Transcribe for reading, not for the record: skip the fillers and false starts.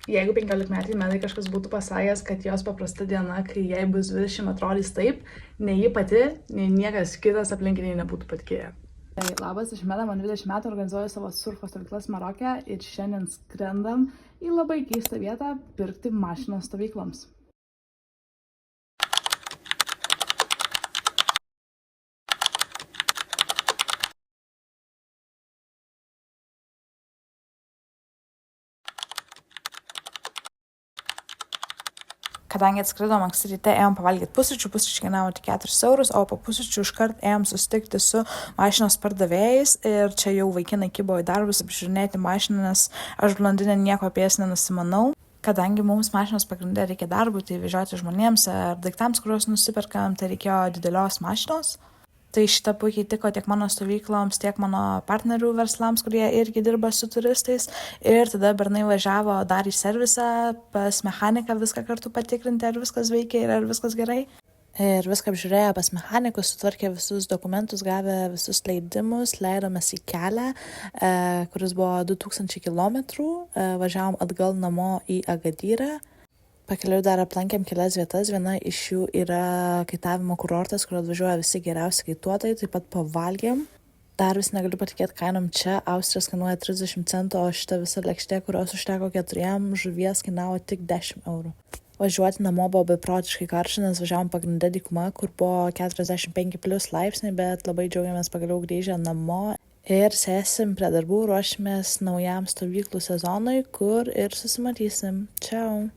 Jeigu 15 metai kažkas būtų pasakęs, kad jos paprasta diena, kai jai bus 20, atrodys taip, nei ji pati, nei niekas kitas aplinkiniai nebūtų patikėję. Labas, aš Meda, man 20 metų, organizuoju savo surfo stovyklas Maroke ir šiandien skrendam į labai keistą vietą pirkti mašinos stovykloms. Kadangi atskridom anksti ryte, ėjom pavalgyti pusryčių kainavo tik 4 eurus, o po pusryčių iškart ėjom susitikti su mašinos pardavėjais ir čia jau vaikinai kibo į darbus apžiūrinėti mašiną, nes aš blondinė nieko apie jas nenusimanau. Kadangi mums mašinos pagrindė reikia darbų, tai vežioti žmonėms ar daiktams, kuriuos nusiperkam, tai reikėjo didelios mašinos. Tai šitą puikiai tiko tiek mano stovykloms, tiek mano partnerių verslams, kurie irgi dirba su turistais. Ir tada bernai važiavo dar į servisą pas mechaniką viską kartu patikrinti, ar viskas veikia ir ar viskas gerai. Ir viską apžiūrėjo pas mechanikus, sutvarkė visus dokumentus, gavę visus leidimus, leidomės į kelią, kuris buvo 2000 km, važiavom atgal namo į Agadyrą. Pakeliui dar aplankėm kelias vietas, viena iš jų yra kaitavimo kurortas, kur atvažiuoja visi geriausi kaituotojai, taip pat pavalgėm. Dar vis negaliu patikėti kainom čia, Austrijas kainuoja 30 centų, o šita visa lėkštė, kurios užteko 4 žuvies, kainavo tik 10 eurų. Važiuoti namo buvo beprotiškai karšta, nes važiavom pagrindė dykuma, kur buvo 45+ laipsniai, bet labai džiaugiamės pagaliau grįžę namo. Ir sėsim prie darbų, ruošimės naujam stovyklų sezonui, kur ir susimatysim. Čiau!